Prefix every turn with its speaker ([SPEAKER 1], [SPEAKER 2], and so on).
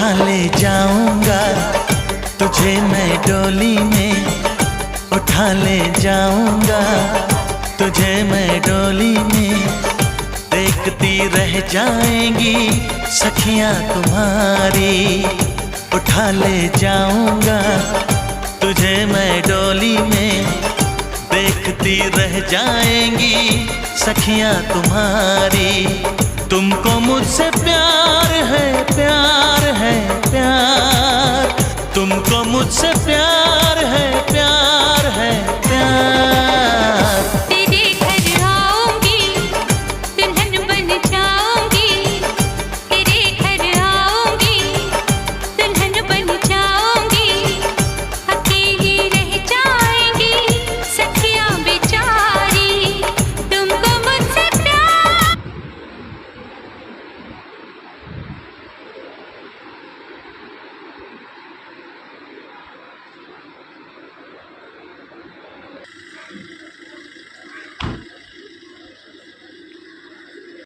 [SPEAKER 1] उठा ले जाऊंगा तुझे मैं डोली में, उठा ले जाऊंगा तुझे मैं डोली में। देखती रह जाएंगी सखियां तुम्हारी, उठा ले जाऊंगा तुझे मैं डोली में। देखती रह जाएंगी सखियां तुम्हारी। तुमको मुझसे प्यार है, प्यार है, प्यार। तुमको मुझसे प्यार है, प्यार है।